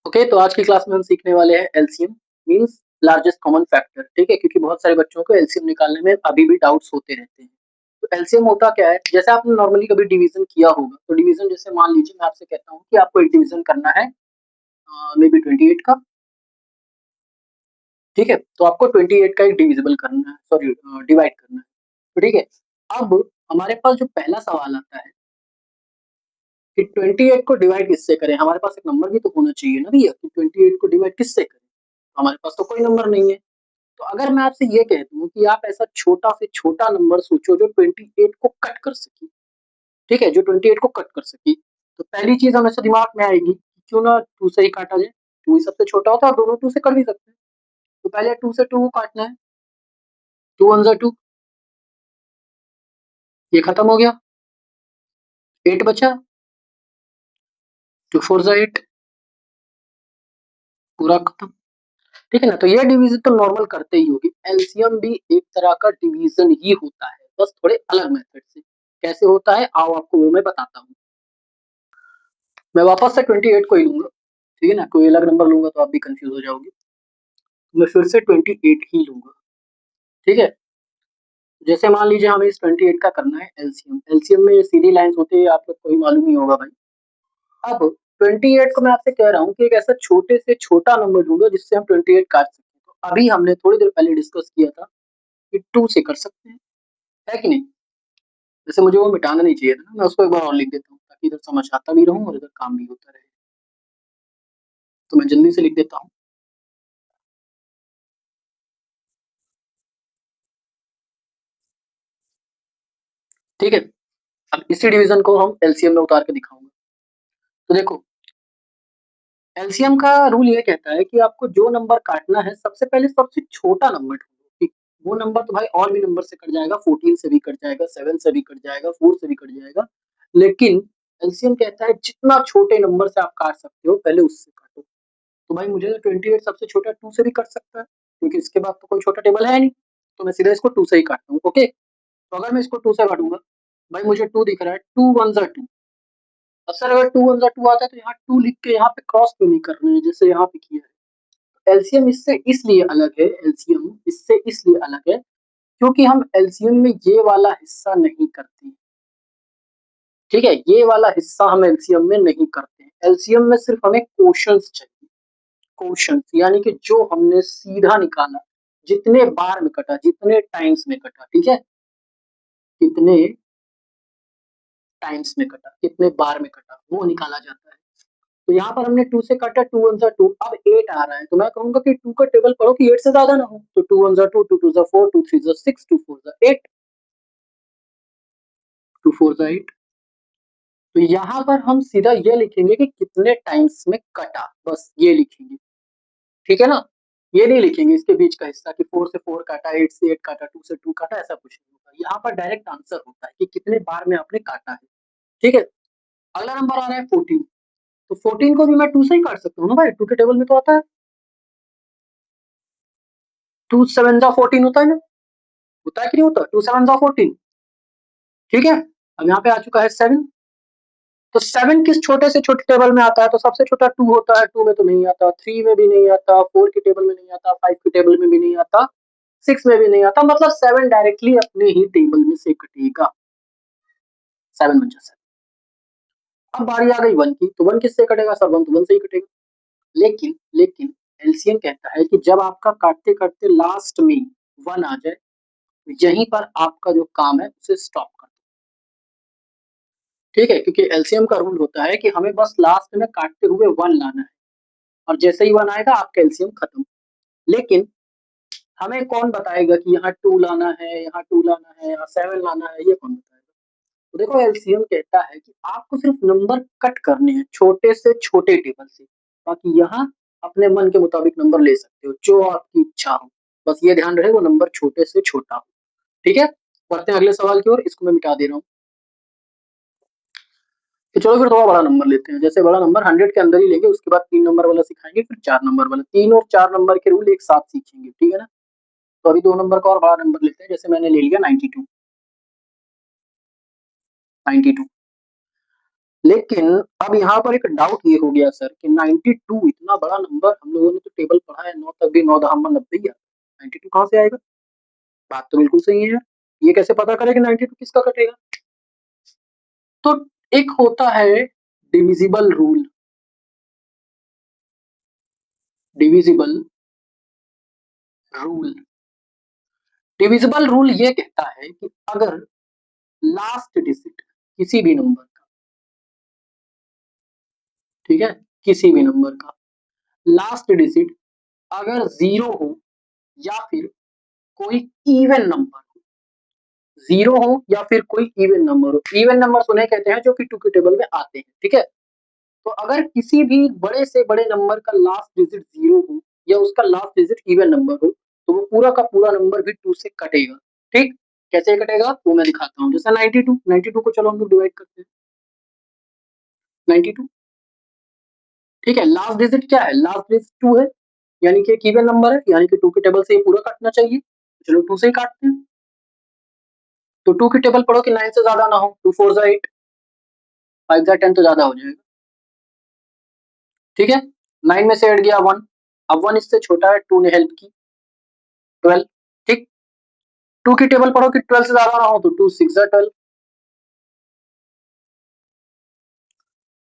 Okay, तो आज की क्लास में हम सीखने वाले हैं LCM means largest common factor. ठीक है, क्योंकि बहुत सारे बच्चों को एलसीएम निकालने में अभी भी डाउट्स होते रहते हैं। तो एलसीएम होता क्या है? जैसे आपने नॉर्मली कभी डिवीजन किया होगा, तो डिवीजन जैसे मान लीजिए मैं आपसे कहता हूँ कि आपको एक डिवीजन करना है मे बी 28 का। ठीक है, तो आपको 28 का एक डिविजिबल करना है, सॉरी डिवाइड करना है। तो ठीक है, अब हमारे पास जो पहला सवाल आता है कि 28 को डिवाइड किससे करें? हमारे पास एक नंबर भी तो होना चाहिए ना भैया, कि 28 को डिवाइड किससे करें? हमारे पास तो कोई नंबर नहीं है। तो अगर मैं आपसे ये कह दूँ कि आप ऐसा छोटा से छोटा नंबर सोचो जो 28 को कट कर सके, ठीक है? जो 28 को कट कर सके, तो पहली चीज़ हमेशा दिमाग में आएगी, क्यों ना 2 से ही काटा जाए? 2 ही सबसे छोटा होता है और दोनों 2 से कट भी सकते हैं। तो पहले 2 से 2 को काटना है, 2 वन ज़ा 2, ये खत्म हो गया, 8 बचा, 2 फोर ज़ा 8, पूरा खत्म। ठीक है ना? तो ये डिवीज़न तो नॉर्मल करते ही होगे। एलसीएम भी एक तरह का डिवीज़न ही होता है, बस थोड़े अलग मेथड से। कैसे होता है? आओ आपको वो मैं बताता हूँ। मैं वापस से 28 को ही लूँगा, ठीक है ना? कोई अलग नंबर लूँगा तो आप भी कन्फ्यूज़ हो जाओगे। मैं फिर से 28 ही लूँगा, ठीक है? जैसे मान लीजिए हमें इस 28 का करना है एलसीएम। एलसीएम में सीधी लाइन्स होती है, आप लोग को भी मालूम ही होगा भाई। अब 28 को मैं आपसे कह रहा हूँ कि एक ऐसा छोटे से छोटा नंबर ढूँढो जिससे हम 28 काट सकें। तो अभी हमने थोड़ी देर पहले डिस्कस किया था कि 2 से कर सकते हैं, है कि नहीं? वैसे मुझे वो मिटाना नहीं चाहिए था ना, मैं उसको एक बार और लिख देता हूँ ताकि इधर समझ आता भी रहूँ और इधर काम भी होता रहे। तो मैं जल्दी से लिख देता हूँ। ठीक है? अब इसी डिवीज़न को हम एलसीएम में उतार के दिखाऊँगा। तो देखो, एलसीएम का रूल ये कहता है कि आपको जो नंबर काटना है, सबसे पहले सबसे छोटा नंबर ढूँढो, ठीक? वो नंबर तो भाई और भी नंबर से कट जाएगा, 14 से भी कट जाएगा, 7 से भी कट जाएगा, 4 से भी कट जाएगा। लेकिन एलसीएम कहता है जितना छोटे नंबर से आप काट सकते हो, पहले उससे काटो। तो भाई मुझे 28 सबसे छोटा 2 से भी कट सकता है, क्योंकि इसके बाद तो कोई छोटा टेबल है नहीं। तो मैं सीधा इसको 2 से ही काटता हूँ, ओके? तो अगर मैं इसको 2 से काटूँगा, भाई मुझे 2 दिख रहा है, 2 वन ज़ा 2। अब सर अगर 2 वन ज़ा 2 आता है तो यहाँ 2 लिख के यहाँ पे क्रॉस क्यों नहीं कर रहे हैं, जैसे यहाँ पे किया है? एलसीएम इससे इसलिए अलग है, एलसीएम इससे इसलिए अलग है, क्योंकि हम एलसीएम में ये वाला हिस्सा नहीं करते हैं, ठीक है? ये वाला हिस्सा हम एलसीएम में नहीं करते हैं। एलसीएम में सिर्फ हमें क्वोशंट्स चाहिए, क्वोशंट्स यानी कि जो हमने सीधा निकाला, जितने बार में कटा, जितने टाइम्स में कटा, ठीक है? कितने टाइम्स में कटा, कितने बार में कटा, वो निकाला जाता है। तो यहाँ पर हमने 2 से काटा, 2 वन ज़ा 2, अब 8 आ रहा है, तो मैं कहूँगा कि 2 का टेबल पढ़ो कि 8 से ज़्यादा ना हो। तो 2 वन ज़ा 2, 2 टू ज़ा 4, 2 थ्री ज़ा 6, 2 फोर ज़ा 8, 2 फोर ज़ा 8। तो यहाँ पर हम सीधा ये लिखेंगे कि कितने टाइम्स में कटा, बस ये लिखेंगे, ठीक है ना? ये नहीं लिखेंगे इसके बीच का हिस्सा कि 4 से 4 काटा, 8 से 8 काटा, 2 से 2 काटा, ऐसा कुछ नहीं होगा। यहाँ पर डायरेक्ट आंसर होता है कि कितने बार में आपने काटा है, ठीक है? अगला नंबर आ रहा है 14, तो 14 को भी मैं 2 से ही काट सकता हूँ ना भाई, 2 के टेबल में तो आता है। 2 सेवन ज़ा 14 होता है ना? होता है कि नहीं होता? 2 सेवन ज़ा 14, ठीक है? अब यहाँ पे आ चुका है 7, तो 7 किस छोटे से छोटे टेबल में आता है? तो सबसे छोटा 2 होता है, 2 में तो नहीं आता, 3 में भी नहीं आता, 4 के टेबल में नहीं आता, 5 के टेबल में भी नहीं आता, 6 में भी नहीं आता, मतलब 7 डायरेक्टली अपने ही टेबल में से कटेगा। 7 वन ज़ा 7। अब बारी आ गई 1 की, तो 1 किससे कटेगा सर? 1 तो 1 से ही कटेगा। लेकिन एलसीएम कहता है कि जब आपका काटते-काटते लास्ट में 1 आ जाए, तो यहीं पर आपका जो काम है उसे स्टॉप कर दो। ठीक है? क्योंकि एलसीएम का रूल होता है कि हमें बस लास्ट में काटते हुए 1 लाना है और जैसे ही 1 आएगा आपका एलसीएम खत्म। लेकिन हमें कौन बताएगा कि यहाँ 2 लाना है, यहाँ 2 लाना है, यहाँ 7 लाना है, ये कौन बताएगा? तो देखो एलसीएम कहता है कि आपको सिर्फ नंबर कट करने हैं, छोटे से छोटे टेबल से। बाकी यहाँ अपने मन के मुताबिक नंबर ले सकते हो, जो आपकी इच्छा हो। बस ये ध्यान रहे वो नंबर छोटे से छोटा हो। ठीक है? बढ़ते हैं अगले सवाल की ओर, इसको मैं मिटा दे रहा हूँ। तो चलो फिर थोड़ा बड़ा नंबर लेते हैं। जैसे बड़ा नंबर 100 के अंदर ही लेंगे, उसके बाद 3 नंबर वाला सिखाएँगे, फिर 4 नंबर वाला। 3 और 4 नंबर के रूल एक साथ सीखेंगे, ठीक है ना? तो अभी 2 नंबर का और बड़ा नंबर लेते हैं, जैसे मैंने ले लिया 92, 92। लेकिन अब यहाँ पर एक डाउट ये हो गया सर कि 92 इतना बड़ा नंबर, हम लोगों ने तो टेबल पढ़ा है 9 तक भी, 9 दहम्मा 90 ही आता है, 92 कहाँ से आएगा? बात तो बिल्कुल सही है। ये कैसे पता करें कि 92 किसका कटेगा? तो एक होता है divisible rule. Divisible rule divisible rule ये कहता है कि अगर लास्ट डिजिट किसी भी नंबर का, ठीक है, किसी भी नंबर का लास्ट डिजिट अगर 0 हो या फिर कोई इवन नंबर हो, 0 हो या फिर कोई इवन नंबर हो, इवन नंबर उन्हें कहते हैं जो कि 2 के टेबल में आते हैं, ठीक है। तो अगर किसी भी बड़े से बड़े नंबर का लास्ट डिजिट 0 हो या उसका लास्ट डिजिट इवन नंबर हो, तो वो पूरा का पूरा नंबर भी 2 से कटेगा, ठीक। कैसे कटेगा वो मैं दिखाता हूँ। जैसे 92 को चलो हम लोग डिवाइड करते हैं, 92, ठीक है। लास्ट डिजिट क्या है? लास्ट डिजिट 2 है, यानी कि एक इवन नंबर है, यानी कि 2 के टेबल से ये पूरा काटना चाहिए। चलो 2 से ही काटते हैं। तो 2 की टेबल पढ़ो कि 9 से ज्यादा ना हो, 2 4 जा 8, 5 जा 10 तो ज्यादा हो जाएगा, ठीक है। 9 में से ऐड गया 1, अब 1 इससे छोटा है, 2 ने हेल्प की, 12, ठीक। 2 की टेबल पढ़ो कि 12 से ज्यादा ना हो, तो 2 6 जा 12,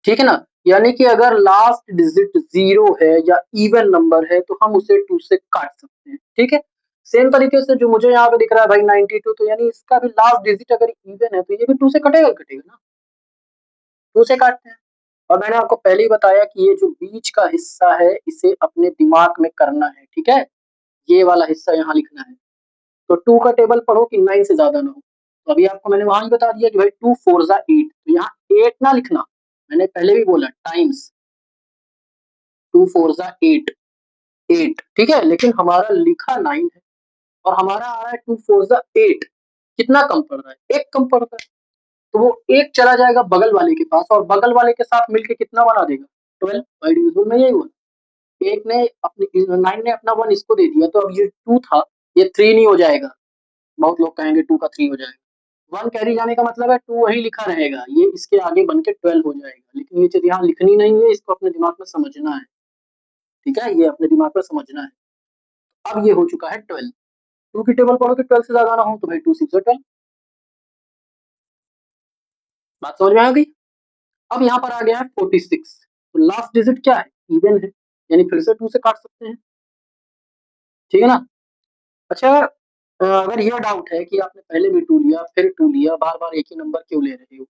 ठीक है ना। यानी कि अगर लास्ट डिजिट 0 है या इवन नंबर है तो हम उसे 2 से काट सकते हैं, ठीक है। सेम तरीके से जो मुझे यहाँ पे दिख रहा है भाई 92, तो यानी इसका भी लास्ट डिजिट अगर इवन है तो ये भी 2 से कटेगा कटेगा ना, 2 से काटते हैं। और मैंने आपको पहले ही बताया कि ये जो बीच का हिस्सा है इसे अपने दिमाग में करना है, ठीक है। ये वाला हिस्सा यहाँ लिखना है। तो 2 का टेबल पढ़ो कि 9 से ज्यादा ना हो। तो अभी आपको मैंने वहां ही बता दिया कि भाई 2 4 जा 8, तो यहाँ 8 ना लिखना, मैंने पहले भी बोला टाइम्स 2 4 जा 8, 8, ठीक है। लेकिन हमारा लिखा 9 है और हमारा आ रहा है 2 4 जा 8, कितना कम पड़ रहा है? 1 कम पड़ रहा है। तो वो 1 चला जाएगा बगल वाले के पास और बगल वाले के साथ मिलके कितना बना देगा? 12, बाई डिविजिबल में यही हुआ। एक ने अपने 9 ने अपना 1 इसको दे दिया, तो अब ये 2 था, ये 3 नहीं हो जाएगा। बहुत लोग कहेंगे 2 का 3 हो जाएगा। 1 कैरी जाने का मतलब है 2 वही लिखा रहेगा, ये इसके आगे बन के 12 हो जाएगा। लेकिन ये चीज़ यहाँ लिखनी नहीं है, इसको अपने दिमाग में समझना है, ठीक है? ये अपने दिमाग में समझना है। अब ये हो चुका है 12, 2 की टेबल पढ़ो कि 12 से ज़्यादा ना हो, तो भाई 2 6 जा 12, बात समझ में आ गई? अब यहाँ पर आ गया है 46, तो लास्ट डिजिट क्या है? इवन है, यानी फिर से 2 से काट सकते हैं, ठीक है ना? अच्छा, अगर ये डाउट है कि आपने पहले भी 2 लिया, फिर 2 लिया, बार-बार एक ही नंबर क्यों ले रहे हो?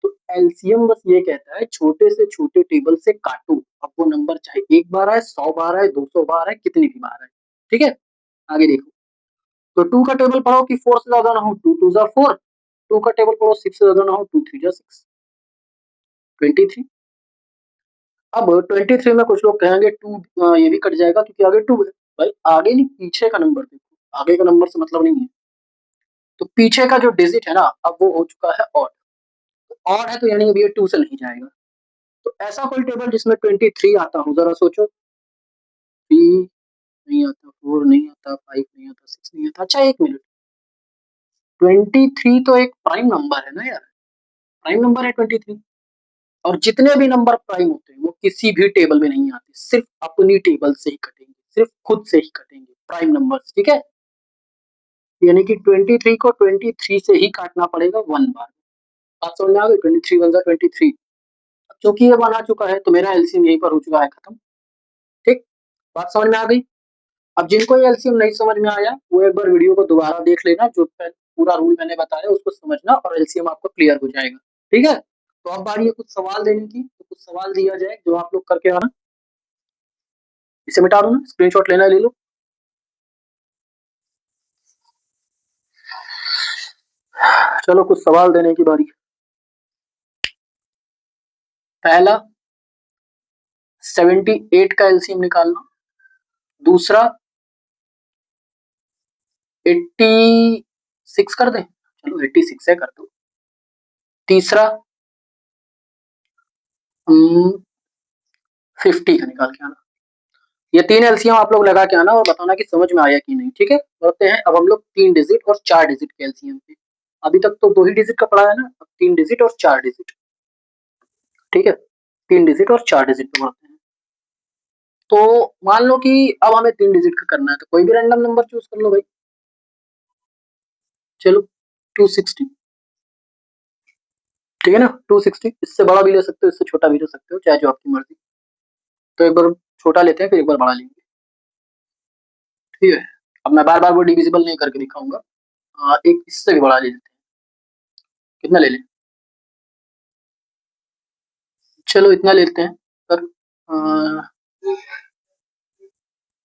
तो एलसीएम बस ये कहता है छोटे से छोटे टेबल से काटो, अब वो नंबर चाहे 1 बार आए, 100 बार आए, 200 बार आए, कितनी भी बार आए, ठीक है? आगे देखो, तो 2 का टेबल पढ़ो कि 4 से ज़्यादा ना हो, 2 2 जा 4, 2 का टेबल पढ़ो 6 से ज़्यादा ना हो, 2 3 जा 6, 23। अब 23 में कुछ लोग कहेंगे 2 ये भी कट जाएगा क्योंकि आगे 2 है। भाई आगे नहीं, पीछे का नंबर देखो, आगे का नंबर से मतलब नहीं है। तो पीछे का जो डिजिट है ना, अब वो हो चुका है ऑड। ऑड है तो यानी अब ये 2 से नहीं जाएगा। तो ऐसा कोई टेबल जिसमें 23 आता हो, ज़रा सोचो। 3 नहीं आता, 4 नहीं आता, 5 नहीं आता, 6 नहीं आता। अच्छा 1 मिनट, 23 तो एक प्राइम नंबर है ना यार, प्राइम नंबर है 23। और जितने भी नंबर प्राइम होते हैं वो किसी भी टेबल में नहीं आते, सिर्फ अपनी टेबल से ही कटेंगे, सिर्फ खुद से ही कटेंगे प्राइम नंबर्स, ठीक है। यानी कि 23 को 23 से ही काटना पड़ेगा 1 बार। बात समझ में आ गई? 23 1 जा 23। चूंकि ये 1 आ चुका है तो मेरा एलसीएम यहीं पर हो चुका है खत्म, ठीक। बात समझ में आ गई? अब जिनको ये एलसीएम नहीं समझ में आया वो एक बार वीडियो को दोबारा देख लेना, जो पूरा रूल मैंने बताया उसको समझना और एलसीएम आपको क्लियर हो जाएगा, ठीक है। तो अब बारी है कुछ सवाल देने की, तो कुछ सवाल दिया जाए जो आप लोग करके आना। इसे मिटा दो ना, स्क्रीनशॉट लेना है ले लो। चलो कुछ सवाल देने की बारी। पहला 78 का एलसीएम निकालना। दूसरा 86 कर दें, चलो 86 है कर दो। तीसरा 50 का निकाल के आना। ये 3 एलसीएम आप लोग लगा के आना और बताना कि समझ में आया कि नहीं, ठीक है। बढ़ते हैं अब हम लोग 3 डिजिट और 4 डिजिट के एलसीएम पे। अभी तक तो 2 ही डिजिट का पढ़ा है ना, अब 3 डिजिट और 4 डिजिट। ठीक है, 3 डिजिट और 4 डिजिट पे बढ़ते हैं। तो मान लो कि अब हमें 3 डिजिट का करना है, तो कोई भी रैंडम नंबर चूज कर लो भाई। चलो 260, ठीक है ना, 260। इससे बड़ा भी ले सकते हो, इससे छोटा भी ले सकते हो, चाहे जो आपकी मर्जी। तो एक बार छोटा लेते हैं, फिर एक बार बड़ा लेंगे, ठीक है। अब मैं बार बार वो डिविजिबल नहीं करके दिखाऊंगा। एक इससे भी बड़ा ले लेते हैं। कितना ले लें? चलो इतना लेते हैं सर,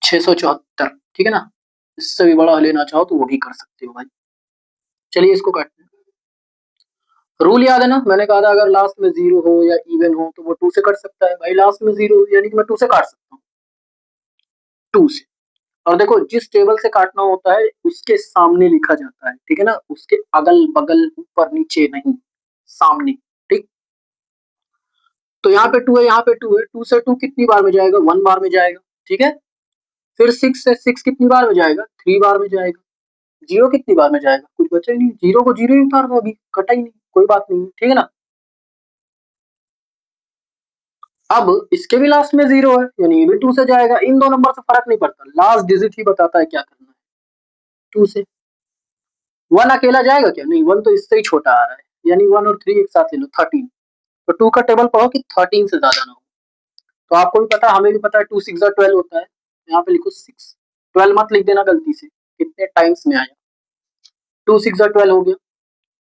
674, ठीक है ना। इससे भी बड़ा लेना चाहो तो वो भी कर सकते हो भाई। चलिए इसको काटते हैं। रूल याद है ना, मैंने कहा था अगर लास्ट में 0 हो या इवन हो तो वो 2 से कट सकता है। भाई लास्ट में 0 यानी कि मैं 2 से काट सकता हूँ, 2 से। और देखो जिस टेबल से काटना होता है उसके सामने लिखा जाता है, ठीक है ना, उसके अगल बगल ऊपर नीचे नहीं, सामने, ठीक। तो यहाँ पे 2 है, यहाँ पे 2 है, 2 से 2 कितनी बार में जाएगा? 1 बार में जाएगा, ठीक है। फिर 6 से 6 कितनी बार में जाएगा? 3 बार में जाएगा। 0 कितनी बार में जाएगा? कुछ बचा ही नहीं, 0 को 0 ही उतार दो, अभी कटा ही नहीं, कोई बात नहीं, ठीक है ना। अब इसके भी लास्ट में 0 है, यानी ये भी 2 से जाएगा। इन दो नंबर से फर्क नहीं पड़ता, लास्ट डिजिट ही बताता है क्या करना है। 2 से 1 अकेला जाएगा क्या? नहीं, 1 तो इससे ही छोटा आ रहा है, यानी 1 और 3 एक साथ ले लो, 13। तो 2 का टेबल पढ़ो कि 13 से ज्यादा ना हो। तो आपको भी पता है, हमें भी पता है, 2 6 12 होता है। यहाँ पे लिखो 6, 12 मत लिख देना गलती से, कितने टाइम्स में आया। 2 6 12 हो गया,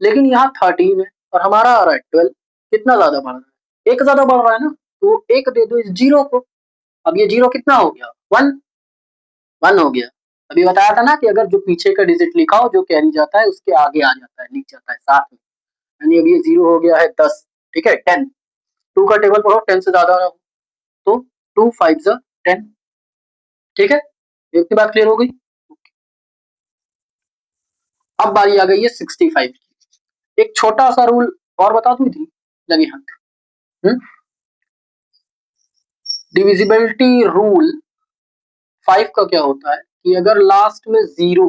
लेकिन यहाँ 13 है और हमारा आ रहा है 12। कितना ज्यादा बढ़ रहा है? एक ज्यादा बढ़ रहा है ना, तो एक दे दो इस 0 को। अब ये 0 कितना हो गया? 1, 1 हो गया। अभी बताया था ना कि अगर जो पीछे का डिजिट लिखा हो, जो कैरी जाता है उसके आगे आ जाता है, लिख जाता है साथ में। यानी अब ये 0 हो गया है 10, ठीक है, 10। 2 का टेबल पढ़ो, 10 से ज्यादा ना हो, तो 2 5 जा 10, ठीक है। इतनी बात क्लियर हो गई। अब बारी आ गई है 65 की। एक छोटा सा रूल और बता दूं, थी लगे हाथ। डिविजिबिलिटी रूल 5 का क्या होता है कि अगर लास्ट में 0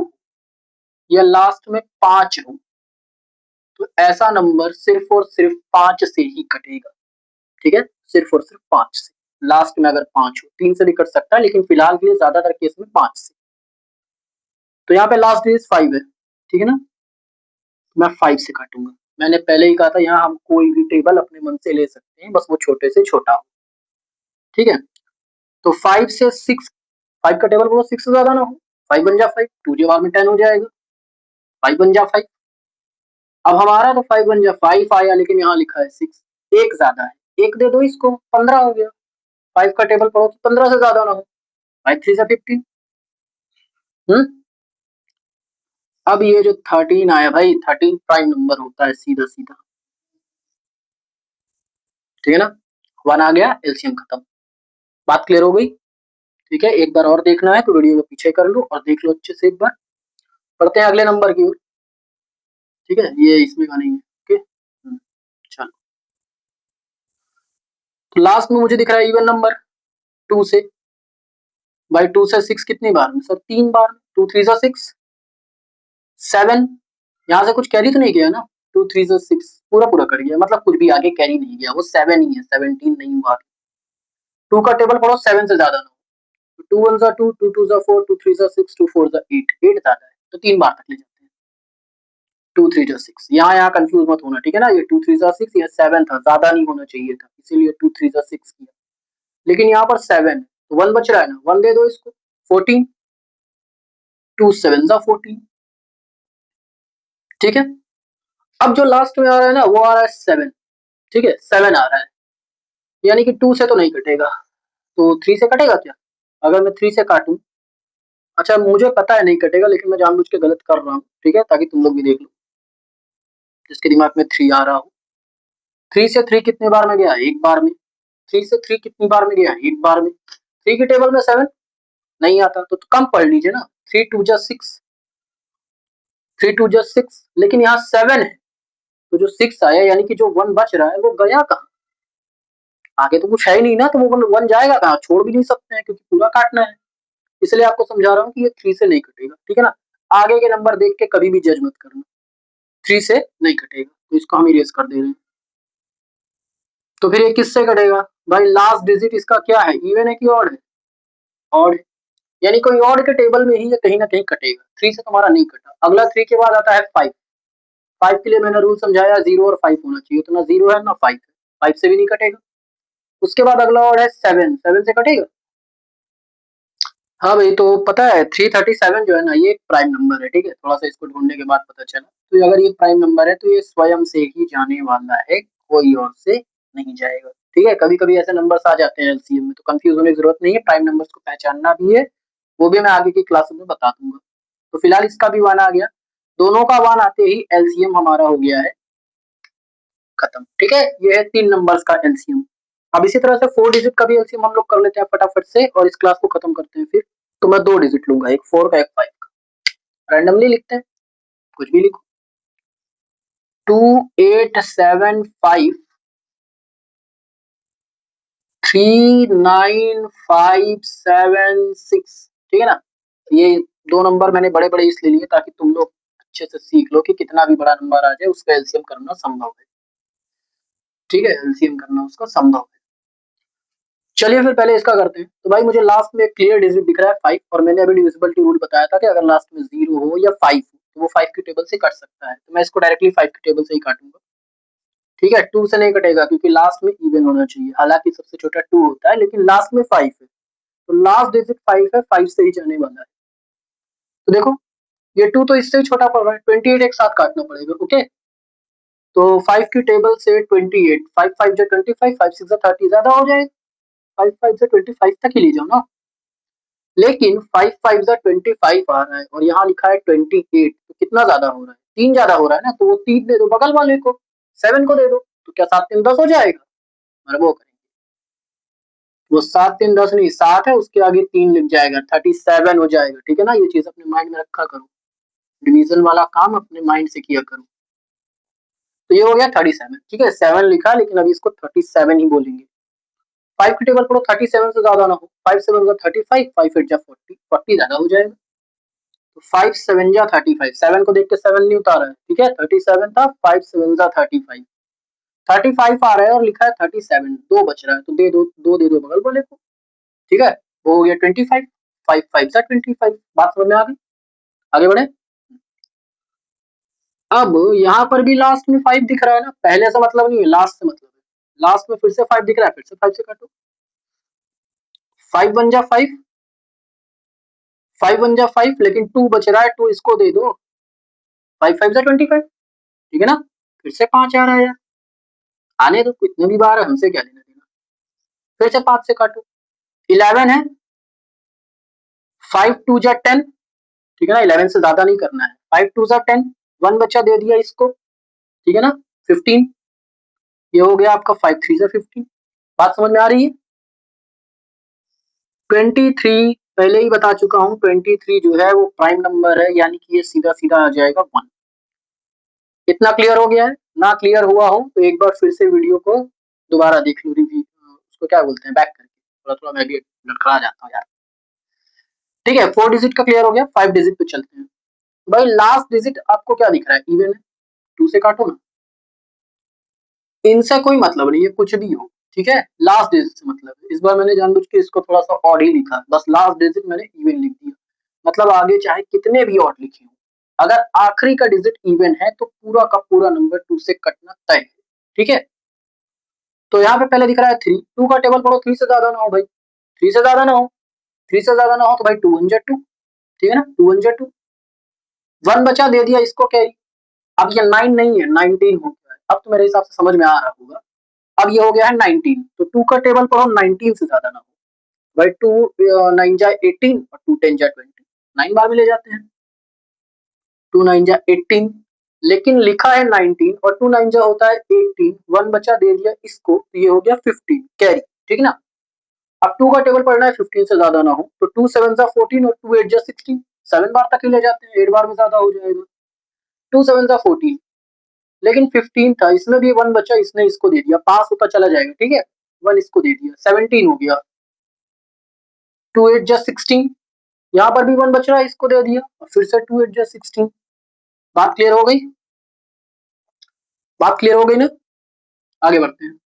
या लास्ट में 5 हो तो ऐसा नंबर सिर्फ और सिर्फ 5 से ही कटेगा, ठीक है। सिर्फ और सिर्फ 5 से। लास्ट में अगर 5 हो, 3 से भी कट सकता है, लेकिन फिलहाल के लिए ज्यादातर केस में 5 से। तो यहाँ पे लास्ट डिजिट 5 है, ठीक है ना। मैं 5 से काटूंगा। मैंने पहले ही कहा था, यहाँ हम कोई भी टेबल अपने मन से ले सकते हैं, बस वो छोटे से छोटा हो, ठीक है। तो 5 से 6, 5 का टेबल बोलो 6 से ज्यादा ना हो। 5 बन जा 5, 2 जवाब में 10 हो जाएगा। 5 बन जा 5। अब हमारा तो 5 बन जा 5 आया, लेकिन यहाँ लिखा है 6, एक ज्यादा है, एक दे दो इसको, 15 हो गया। 5 का टेबल पढ़ो तो 15 से ज्यादा ना हो। 5 3 से 15। हम्म। अब ये जो 13 आया भाई, 13 प्राइम नंबर होता है, सीधा सीधा, ठीक है ना। 1 आ गया, एलसीएम खत्म। बात क्लियर हो गई, ठीक है। एक बार और देखना है तो वीडियो को पीछे कर लो और देख लो अच्छे से एक बार। पढ़ते हैं अगले नंबर की ओर, ठीक है। ये इसमें का नहीं है, ओके। चलो, तो लास्ट में मुझे दिख रहा है इवन नंबर 2 से। भाई 2 से 6 कितनी बार में सर? 3 बार। 2 3 जा 6, 7। यहाँ से कुछ कैरी तो नहीं गया ना? 2 3 जा 6 पूरा पूरा कर गया, मतलब कुछ भी आगे कैरी नहीं गया, वो 7 ही है, 17 नहीं हुआ। 2 का टेबल पढ़ो, 7 से ज्यादा ना हो। 2 1 जा 2, 2 2 जा 4, 2 3 जा 6, 2 4 जा 8, 8 ज्यादा है तो 3 बार तक ले जाते हैं। 2 3 जा 6, यहाँ कंफ्यूज मत होना, ठीक है ना। ये 2 3 जा 6, ये 7 था, ज्यादा नहीं होना चाहिए था, इसीलिए 2 3 जा 6 किया। लेकिन यहाँ पर 7 तो 1 बच रहा है ना, 1 दे दो इसको, 14। 2 7 जा 14, ठीक है। अब जो लास्ट में आ रहा है ना, वो आ रहा है 7, ठीक है, 7 आ रहा है, यानी कि 2 से तो नहीं कटेगा, तो 3 से कटेगा क्या? अगर मैं 3 से काटूं, अच्छा मुझे पता है नहीं कटेगा, लेकिन मैं जानबूझ के गलत कर रहा हूँ, ठीक है, ताकि तुम लोग भी देख लो, जिसके दिमाग में 3 आ रहा हो। 3 से 3 कितने बार में गया? एक बार में। 3 से 3 कितनी बार में गया? एक बार में। 3 के टेबल में 7 नहीं आता, तो कम पढ़ लीजिए ना। 3 2 जा 6, 3 2 जा 6, लेकिन यहाँ 7 है, तो जो 6 आया, यानी कि जो 1 बच रहा है वो गया कहाँ? आगे तो कुछ है ही नहीं ना, तो वो 1 जाएगा कहाँ? छोड़ भी नहीं सकते हैं, क्योंकि पूरा काटना है। इसलिए आपको समझा रहा हूँ कि ये 3 से नहीं कटेगा, ठीक है ना। आगे के नंबर देख के कभी भी जज मत करना, 3 से नहीं कटेगा, तो इसको हम इरेज कर दे रहे हैं। तो फिर ये किससे कटेगा भाई? लास्ट डिजिट इसका क्या है, इवन है कि ऑड है? ऑड, यानी कोई ऑड के टेबल में ही ये कहीं ना कहीं कटेगा। 3 से तुम्हारा नहीं कटा। अगला 3 के बाद आता है 5। 5 के लिए मैंने रूल समझाया, 0 और 5 होना चाहिए, तो ना 0 है ना 5 है, 5 से भी नहीं कटेगा। उसके बाद अगला ऑड है 7, 7 से कटेगा? हाँ भाई, तो पता है 337 जो है ना, ये एक प्राइम नंबर है, ठीक है। थोड़ा सा इसको ढूंढने के बाद पता चला, तो अगर ये प्राइम नंबर है तो ये स्वयं से ही जाने वाला है, कोई और से नहीं जाएगा, ठीक है। कभी कभी ऐसे नंबर्स आ जाते हैं एलसीएम में, तो कंफ्यूज होने की जरूरत नहीं है, प्राइम नंबर्स को पहचानना भी है, वो भी मैं आगे की क्लास में बता दूंगा। तो फिलहाल इसका भी वन आ गया, दोनों का वन आते ही एलसीएम हमारा हो गया है खत्म, ठीक है। ये है 3 नंबर्स का एलसीएम। अब इसी तरह से 4 डिजिट का भी एलसीएम हम लोग कर लेते हैं फटाफट से, और इस क्लास को खत्म करते हैं फिर। तो मैं 2 डिजिट लूंगा, एक 4 का एक 5 का, रैंडमली लिखते हैं, कुछ भी लिखो। 2875 39576, ठीक है ना। ये 2 नंबर मैंने बड़े बड़े इसलिए लिए ताकि तुम लोग अच्छे से सीख लो कि कितना भी बड़ा नंबर आ जाए उसका एलसीएम करना संभव है, ठीक है। एलसीएम करना उसका संभव है। चलिए फिर पहले इसका करते हैं। तो भाई मुझे लास्ट में क्लियर डिजिट दिख रहा है 5, और मैंने अभी डिविजिबिलिटी रूल बताया था कि अगर लास्ट में 0 हो या 5 हो तो वो 5 की टेबल से कट सकता है, तो मैं इसको डायरेक्टली 5 की टेबल से ही काटूंगा, ठीक है। 2 से नहीं कटेगा क्योंकि लास्ट में इवन होना चाहिए, हालांकि सबसे छोटा 2 होता है लेकिन लास्ट में 5 है, तो लास्ट डिजिट 5 है, 5 से ही जाने वाला है। तो देखो ये 2 तो इससे छोटा पड़ रहा है, 28 एक साथ काटना पड़ेगा, ओके। तो 5 की टेबल से 28, 5 5 जा 25, 5 6 जा 30, ज्यादा हो जाएगा। 5 5 जा 25 तक ही ले जाओ ना। लेकिन 5 5 जा 25 आ रहा है और यहाँ लिखा है 28, तो कितना ज्यादा हो रहा है? 3 ज्यादा हो रहा है ना, तो वो 3 दे दो बगल वाले को, 7 को दे दो, तो क्या 7 3 10 हो जाएगा? और वो करेंगे, वो 7 3 10 नहीं, 7 है उसके आगे 3 लिख जाएगा, 37 हो जाएगा, ठीक है ना। ये चीज अपने माइंड में रखा करो, डिवीजन वाला काम अपने माइंड से किया करो। तो ये हो गया 37, ठीक है। 7 लिखा लेकिन अभी इसको 37 ही बोलेंगे। 5 की टेबल पढ़ो, 37 से ज्यादा ना हो। 5 7 जा 35, 5 8 जा 40, 40 ज्यादा हो जाएगा। तो 5 7 जा 35, 7 को देख के 7 नहीं उतारा है, ठीक है। 37 था, 5 7 जा 35, 35 आ रहा है और लिखा है 37, 2 बच रहा है, तो दे दो, 2 दे दो बगल वाले को, ठीक है। वो हो गया 25, 5 5 जा 25। बात समझ में आ गई? आगे बढ़े। अब यहाँ पर भी लास्ट में 5 दिख रहा है ना, पहले से मतलब नहीं है, लास्ट से मतलब है। लास्ट में फिर से 5 दिख रहा है, फिर से 5 से काटो। 5 1 जा 5, 5 1 जा 5, लेकिन 2 बच रहा है, 2 इसको दे दो, 5 5 जा 25, ठीक है ना। फिर से 5 आ रहा है यार, आने दो, कितने भी बार है, हमसे क्या लेना देना। फिर से 5 से काटो। 11 है, 5 2 जा 10, ठीक है ना। 11 से ज्यादा नहीं करना है, 5 2 जा 10, 1 बच्चा दे दिया इसको, ठीक है ना। 15, ये हो गया आपका 5 3 जा 15। बात समझ में आ रही है? 23 पहले ही बता चुका हूँ, 23 जो है वो प्राइम नंबर है, यानी कि ये सीधा सीधा आ जाएगा 1। इतना क्लियर हो गया है? ना क्लियर हुआ हो तो एक बार फिर से वीडियो को दोबारा देख लो, रिव्यू, उसको क्या बोलते हैं, बैक करके। थोड़ा थोड़ा मैं भी लड़खड़ा जाता हूँ यार, ठीक है। 4 डिजिट का क्लियर हो गया, 5 डिजिट पे चलते हैं। भाई लास्ट डिजिट आपको क्या दिख रहा है? इवन है, 2 से काटो ना। इनसे कोई मतलब नहीं है, कुछ भी हो, ठीक है। लास्ट डिजिट से मतलब है। इस बार मैंने जानबूझ के इसको थोड़ा सा ऑड ही लिखा, बस लास्ट डिजिट मैंने इवन लिख दिया, मतलब आगे चाहे कितने भी ऑड लिखे हो, अगर आखिरी का डिजिट इवन है तो पूरा का पूरा नंबर 2 से कटना तय है, ठीक है। तो यहाँ पे पहले दिख रहा है 3, 2 का टेबल पढ़ो, 3 से ज्यादा ना हो भाई, 3 से ज्यादा ना हो, 3 से ज्यादा ना हो तो भाई 2 1 जा 2, ठीक है ना, 2 1 जा 2। 1 बचा, दे दिया इसको कैरी। अब ये 9 नहीं है, 19 हो गया है। अब तो मेरे हिसाब से समझ में आ रहा होगा। अब ये हो गया है 19, तो 2 का टेबल पढ़ो, 19 से ज्यादा ना हो भाई। 2 9 जा 18 और 2 10 जा 20, 9 बार में ले जाते हैं, 2 9 जा 18, लेकिन लिखा है 19 और 2 9 जा होता है 18, 1 बचा, दे दिया इसको, तो ये हो गया 15 कैरी, ठीक ना। अब 2 का टेबल पढ़ना है, 15 से ज्यादा ना हो, तो 2 7 जा 14 और 2 8 जा 16, 7 बार तक ही ले जाते हैं, 8 बार में ज्यादा हो जाएगा। 2 7 जा 14, लेकिन 15 था, इसमें भी 1 बचा, इसने इसको दे दिया, पास होता चला जाएगा, ठीक है। 1 इसको दे दिया, 17 हो गया। 2 8 जा 16, यहाँ पर भी 1 बच रहा है, इसको दे दिया, और फिर से 2 8 जा 16। बात क्लियर हो गई? बात क्लियर हो गई ना? आगे बढ़ते हैं।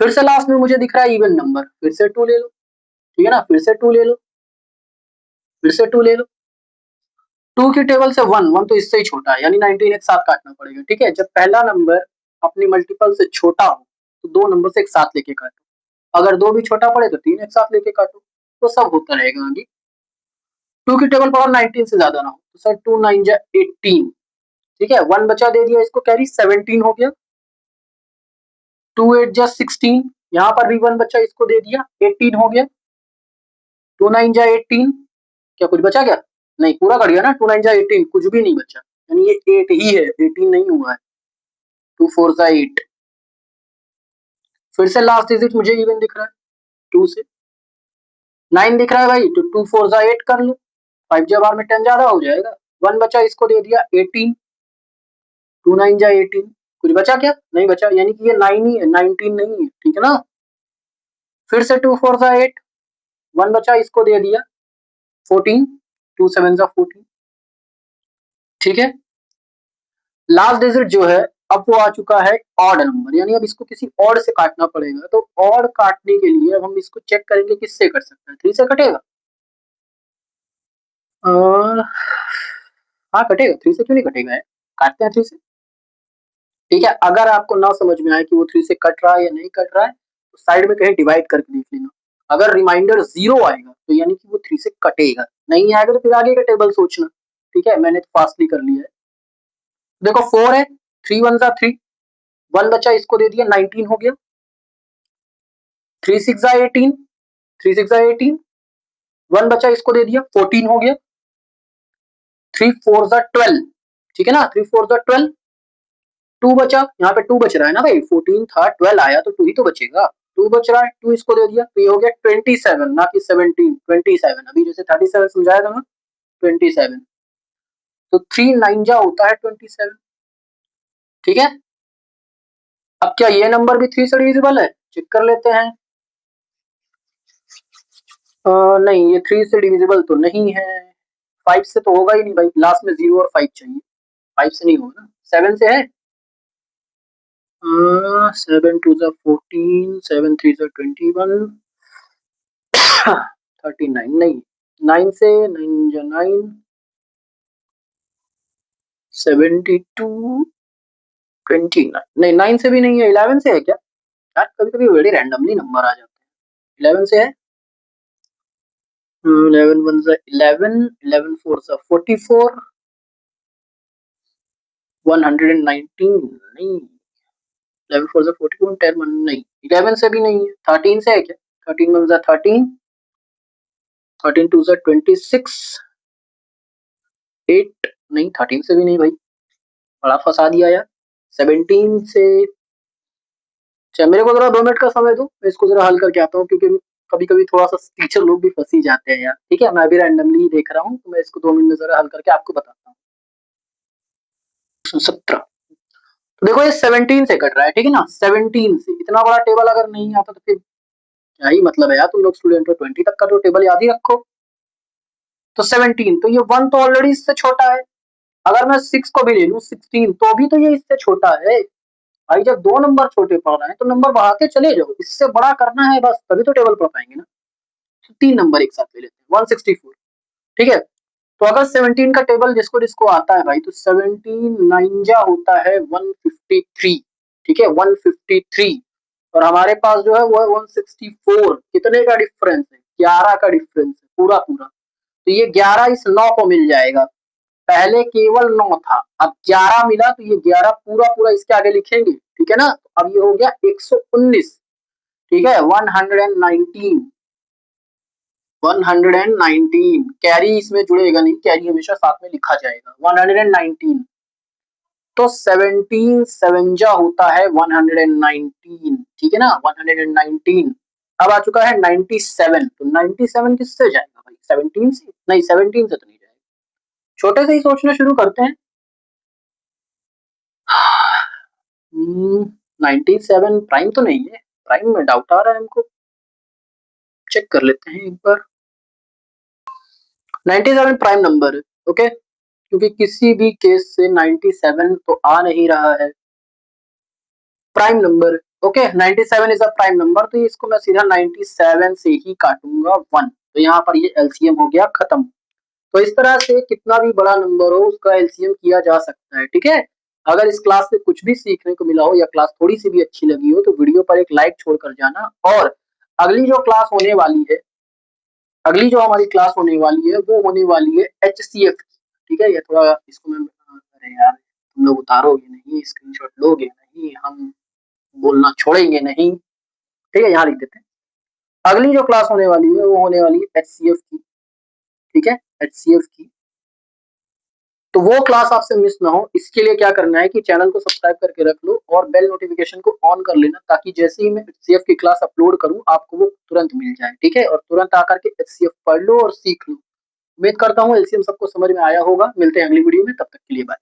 फिर से लास्ट में मुझे दिख रहा है इवन नंबर, फिर से 2 ले लो, ठीक है ना, फिर से 2 ले लो, फिर से 2 ले लो। 2 की टेबल से 1 तो इससे ही छोटा है, यानी 19 एक साथ काटना पड़ेगा, ठीक है। जब पहला नंबर अपनी मल्टीपल से छोटा हो तो 2 नंबर से एक साथ लेके काटो, अगर 2 भी छोटा पड़े तो 3 एक साथ लेके काटो, तो सब होता रहेगा आगे। 2 की टेबल पावर 19 से ज्यादा ना हो, तो सर 2 9 जा 18, ठीक है। 1 बचा दे दिया इसको कैरी, 17 हो गया। 2 8 जा 16, यहाँ पर भी 1 बचा, इसको दे दिया, 18 हो गया। 2 9 जा 18, क्या कुछ बचा क्या? नहीं, पूरा कट गया ना, 2 9 जा 18, कुछ भी नहीं बचा, यानी ये 8 ही है, 18 नहीं हुआ है। 2 4 जा 8, फिर से लास्ट डिजिट मुझे इवन दिख रहा है, 2 से 9 दिख रहा है भाई, तो 2 4 जा 8 कर लो, 5 जा बार में 10 ज्यादा हो जाएगा। 1 बचा, इसको दे दिया 18, 2 9 जा 18, कुछ बचा क्या? नहीं बचा, यानी कि ये 9 ही है, 19 नहीं है, ठीक है ना। फिर से 2 4 जा 8, 1 बचा, इसको दे दिया 14, 2 7 जा 14, ठीक है। लास्ट डिजिट जो है अब वो आ चुका है ऑड नंबर, यानी अब इसको किसी ऑड से काटना पड़ेगा। तो ऑड काटने के लिए अब हम इसको चेक करेंगे किससे कर सकते हैं, 3 से कटेगा? हाँ कटेगा, 3 से क्यों नहीं कटेगा है, काटते हैं 3 से, ठीक है। अगर आपको ना समझ में आए कि वो 3 से कट रहा है या नहीं कट रहा है, तो साइड में कहीं डिवाइड करके देख लेना। अगर रिमाइंडर 0 आएगा तो यानी कि वो 3 से कटेगा, नहीं आएगा तो फिर आगे का टेबल सोचना, ठीक है। मैंने तो फास्टली कर लिया है। देखो 4 है, 3 1 जा 3, 1 बचा, इसको दे दिया 19 हो गया। 3 6 जा 18, 3 6 जा 18, 1 बचा, इसको दे दिया 14 हो गया। 3 4 जा 12, ठीक है ना, 3 4 जा 12, 2 बचा, यहाँ पे 2 बच रहा है ना भाई, 14 था 12 आया तो 2 ही तो बचेगा, 2 बच रहा है, 2 इसको दे दिया, तो ये हो गया 27, ना कि 17, 27। अभी जैसे 37 समझाया था ना, 27, तो 3 9 जा होता है 27, ठीक है। अब क्या ये नंबर भी 3 से डिविजिबल है, चेक कर लेते हैं। नहीं, ये 3 से डिविजिबल तो नहीं है, 5 से तो होगा ही नहीं भाई, लास्ट में 0 और 5 चाहिए, 5 से नहीं होगा ना, 7 से है। 7 2 जा 14, 7 3 जा 21, 39 नहीं, 9 से 9 जा 9, 72, 29 नहीं, 9 से भी नहीं है, 11 से है क्या यार, कभी कभी बड़े रैंडमली नंबर आ जाते हैं। 11 से है, 11 1 जा 11, 11 4 जा 44, 119 नहीं, 11 4 जा 41, 10 1 नहीं, 11 से भी नहीं है। 13 से है क्या? 13 1 जा 13, 13 2 जा 26, 8 नहीं, 13 से भी नहीं भाई, बड़ा फंसा दिया यार। 17 से, अच्छा मेरे को जरा 2 मिनट का समय दो, मैं इसको जरा हल करके आता हूँ, क्योंकि कभी कभी थोड़ा सा टीचर लोग भी फंसी जाते हैं यार, ठीक है। मैं अभी रैंडमली ही देख रहा हूँ, तो मैं इसको 2 मिनट में जरा हल करके आपको बताता हूँ। 17, तो देखो ये 17 से कट रहा है, ठीक है ना, 17 से। इतना बड़ा टेबल अगर नहीं आता तो फिर क्या ही मतलब है यार, तुम लोग स्टूडेंट हो, 20 तक का तो टेबल याद ही रखो। तो 17, तो ये 1 तो ऑलरेडी इससे छोटा है, अगर मैं 6 को भी ले लूँ 16, तो भी तो ये इससे छोटा है भाई। जब 2 नंबर छोटे पड़ रहे हैं तो नंबर बढ़ाते चले जाओ, इससे बड़ा करना है बस, तभी तो टेबल पढ़ पाएंगे ना। तो 3 नंबर एक साथ ले लेते हैं, 164, ठीक है। तो अगर 17 का टेबल जिसको जिसको आता है भाई, तो 17 9 जा होता है 153, ठीक है, 153, और हमारे पास जो है वो है 164। कितने का डिफरेंस है? 11 का डिफरेंस है, पूरा पूरा। तो ये 11 इस 9 को मिल जाएगा, पहले केवल 9 था, अब 11 मिला, तो ये 11 पूरा पूरा इसके आगे लिखेंगे, ठीक है ना। तो अब ये हो गया 119, ठीक है, 119, 119, कैरी इसमें जुड़ेगा नहीं, कैरी हमेशा साथ में लिखा जाएगा, 119। तो 17 7 जा होता है 119, ठीक है ना, 119। अब आ चुका है 97, तो 97 किससे जाएगा भाई, 17 से नहीं, 17 से तो नहीं जाएगा, छोटे से ही सोचना शुरू करते हैं। 97 प्राइम तो नहीं है, प्राइम में डाउट आ रहा है हमको, चेक कर लेते हैं एक बार। 97 प्राइम नंबर है, ओके, क्योंकि किसी भी केस से 97 तो आ नहीं रहा है, prime number okay 97 is a prime number, तो इसको मैं सीधा 97 से ही काटूंगा 1, तो यहाँ पर ये एलसीएम हो गया खत्म। तो इस तरह से कितना भी बड़ा नंबर हो उसका एलसीएम किया जा सकता है। ठीक है, अगर इस क्लास से कुछ भी सीखने को मिला हो या क्लास थोड़ी सी भी अच्छी लगी हो तो वीडियो पर एक लाइक छोड़कर जाना। और अगली जो क्लास होने वाली है, अगली जो हमारी क्लास होने वाली है वो होने वाली है एचसीएफ। ठीक है, ये थोड़ा इसको मैं अरे यार तुम लोग उतारोगे नहीं, स्क्रीनशॉट लोगे नहीं, हम बोलना छोड़ेंगे नहीं। ठीक है, यहाँ लिख देते हैं। अगली जो क्लास होने वाली है वो होने वाली है एचसीएफ की। ठीक है, एचसीएफ की। तो वो क्लास आपसे मिस ना हो, इसके लिए क्या करना है कि चैनल को सब्सक्राइब करके रख लो और बेल नोटिफिकेशन को ऑन कर लेना, ताकि जैसे ही मैं एचसीएफ की क्लास अपलोड करूं आपको वो तुरंत मिल जाए। ठीक है, और तुरंत आकर के एचसीएफ पढ़ लो और सीख लो। उम्मीद करता हूँ एलसीएम सबको समझ में आया होगा। मिलते हैं अगली वीडियो में, तब तक के लिए बाय।